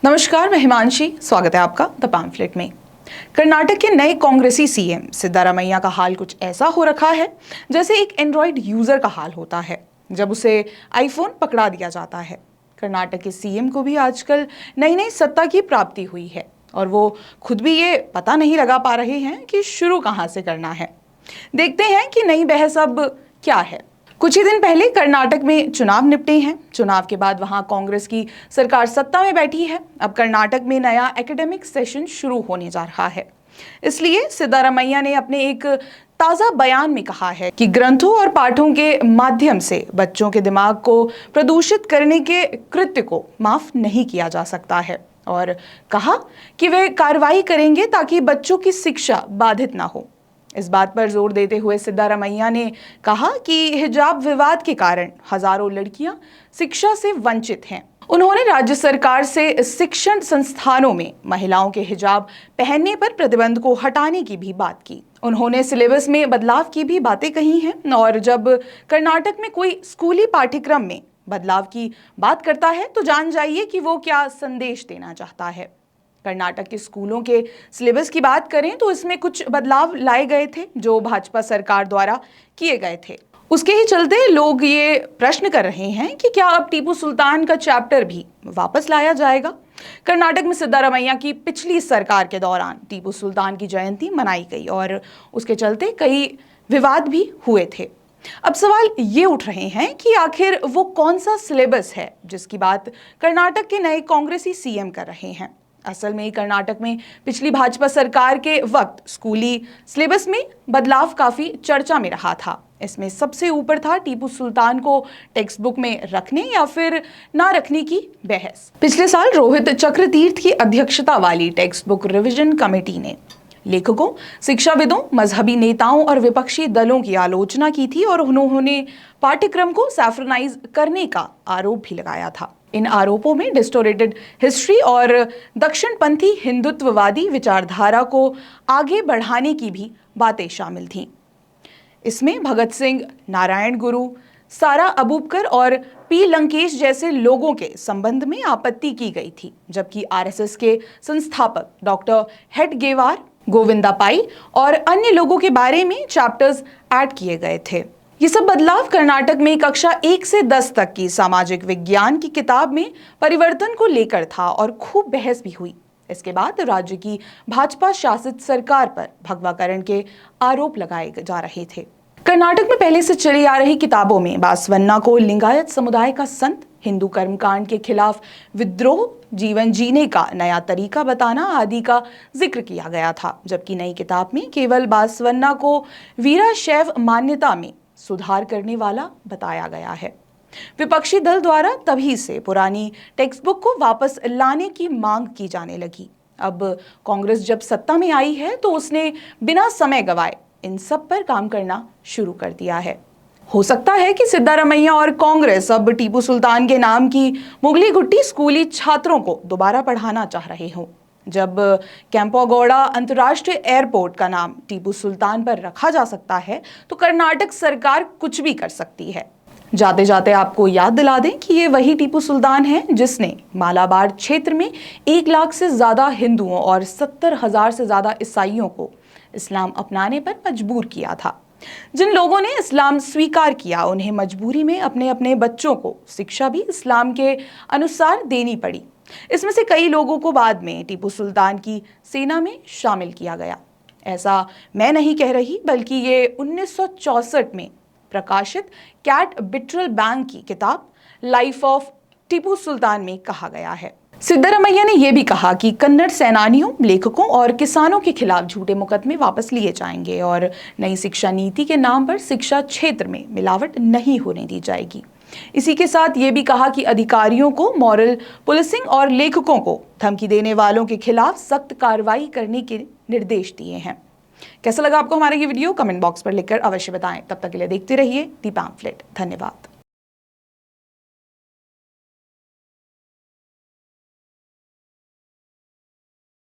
नमस्कार, मैं हिमांशी। स्वागत है आपका द पैम्फलेट में। कर्नाटक के नए कांग्रेसी सीएम सिद्धारमैया का हाल कुछ ऐसा हो रखा है जैसे एक एंड्रॉयड यूजर का हाल होता है जब उसे आईफोन पकड़ा दिया जाता है। कर्नाटक के सीएम को भी आजकल नई नई सत्ता की प्राप्ति हुई है और वो खुद भी ये पता नहीं लगा पा रहे हैं कि शुरू कहाँ से करना है। देखते हैं कि नई बहस अब क्या है। कुछ ही दिन पहले कर्नाटक में चुनाव निपटे हैं। चुनाव के बाद वहां कांग्रेस की सरकार सत्ता में बैठी है। अब कर्नाटक में नया एकेडमिक सेशन शुरू होने जा रहा है। इसलिए सिद्धारमैया ने अपने एक ताजा बयान में कहा है कि ग्रंथों और पाठों के माध्यम से बच्चों के दिमाग को प्रदूषित करने के कृत्य को माफ नहीं किया जा सकता है और कहा कि वे कार्रवाई करेंगे ताकि बच्चों की शिक्षा बाधित ना हो। इस बात पर जोर देते हुए सिद्धारमैया ने कहा कि हिजाब विवाद के कारण हजारों लड़कियां शिक्षा से वंचित हैं। उन्होंने राज्य सरकार से शिक्षण संस्थानों में महिलाओं के हिजाब पहनने पर प्रतिबंध को हटाने की भी बात की। उन्होंने सिलेबस में बदलाव की भी बातें कही हैं और जब कर्नाटक में कोई स्कूली पाठ्यक्रम में बदलाव की बात करता है तो जान जाइए कि वो क्या संदेश देना चाहता है। कर्नाटक के स्कूलों के सिलेबस की बात करें तो इसमें कुछ बदलाव लाए गए थे जो भाजपा सरकार द्वारा किए गए थे। उसके ही चलते लोग ये प्रश्न कर रहे हैं कि क्या अब टीपू सुल्तान का चैप्टर भी वापस लाया जाएगा। कर्नाटक में सिद्धारमैया की पिछली सरकार के दौरान टीपू सुल्तान की जयंती मनाई गई और उसके चलते कई विवाद भी हुए थे। अब सवाल ये उठ रहे हैं कि आखिर वो कौन सा सिलेबस है जिसकी बात कर्नाटक के नए कांग्रेसी सीएम कर रहे हैं। असल में कर्नाटक में पिछली भाजपा सरकार के वक्त स्कूली सिलेबस में बदलाव काफी चर्चा में रहा था। इसमें सबसे ऊपर था टीपू सुल्तान को टेक्स्ट बुक में रखने या फिर ना रखने की बहस। पिछले साल रोहित चक्रतीर्थ की अध्यक्षता वाली टेक्स्ट बुक रिवीजन कमेटी ने लेखकों, शिक्षाविदों, मजहबी नेताओं और विपक्षी दलों की आलोचना की थी और उन्होंने पाठ्यक्रम को सैफ्रनाइज करने का आरोप भी लगाया था। इन आरोपों में डिस्टोरेटेड हिस्ट्री और दक्षिणपंथी हिंदुत्ववादी विचारधारा को आगे बढ़ाने की भी बातें शामिल थीं। इसमें भगत सिंह, नारायण गुरु, सारा अबूबकर और पी लंकेश जैसे लोगों के संबंध में आपत्ति की गई थी, जबकि आरएसएस के संस्थापक डॉक्टर हेडगेवार, गोविंदा पाई और अन्य लोगों के बारे में चैप्टर्स ऐड किए गए थे। ये सब बदलाव कर्नाटक में कक्षा 1 से 10 तक की सामाजिक विज्ञान की किताब में परिवर्तन को लेकर था और खूब बहस भी हुई। इसके बाद राज्य की भाजपा शासित सरकार पर भगवाकरण के आरोप लगाए जा रहे थे। कर्नाटक में पहले से चली आ रही किताबों में बासवन्ना को लिंगायत समुदाय का संत, हिंदू कर्मकांड के खिलाफ विद्रोह, जीवन जीने का नया तरीका बताना आदि का जिक्र किया गया था, जबकि नई किताब में केवल बासवन्ना को वीराशैव मान्यता में सुधार करने वाला बताया गया है। विपक्षी दल द्वारा तभी से पुरानी टेक्स्ट बुक को वापस लाने की मांग की जाने लगी। अब कांग्रेस जब सत्ता में आई है तो उसने बिना समय गवाए इन सब पर काम करना शुरू कर दिया है। हो सकता है कि सिद्धारमैया और कांग्रेस अब टीपू सुल्तान के नाम की मुगली घुट्टी स्कूली छात्रों को दोबारा पढ़ाना चाह रहे हों। जब कैंपागौड़ा अंतर्राष्ट्रीय एयरपोर्ट का नाम टीपू सुल्तान पर रखा जा सकता है तो कर्नाटक सरकार कुछ भी कर सकती है। जाते जाते आपको याद दिला दें कि ये वही टीपू सुल्तान है जिसने मालाबार क्षेत्र में 1 लाख से ज्यादा हिंदुओं और 70,000 से ज्यादा ईसाइयों को इस्लाम अपनाने पर मजबूर किया था। जिन लोगों ने इस्लाम स्वीकार किया उन्हें मजबूरी में अपने अपने बच्चों को शिक्षा भी इस्लाम के अनुसार देनी पड़ी। इसमें से कई लोगों को बाद में टीपू सुल्तान की सेना में शामिल किया गया। ऐसा मैं नहीं कह रही, बल्कि ये 1964 में प्रकाशित कैट बिट्रल बैंक की किताब लाइफ ऑफ टीपू सुल्तान में कहा गया है। सिद्धारमैया ने यह भी कहा कि कन्नड़ सेनानियों, लेखकों और किसानों के खिलाफ झूठे मुकदमे वापस लिए जाएंगे और नई शिक्षा नीति के नाम पर शिक्षा क्षेत्र में मिलावट नहीं होने दी जाएगी। इसी के साथ ये भी कहा कि अधिकारियों को मॉरल पुलिसिंग और लेखकों को धमकी देने वालों के खिलाफ सख्त कार्रवाई करने के निर्देश दिए हैं। कैसा लगा आपको हमारा ये वीडियो? कमेंट बॉक्स पर लिखकर अवश्य बताएं। तब तक के लिए देखते रहिए दी पैम्फलेट। धन्यवाद।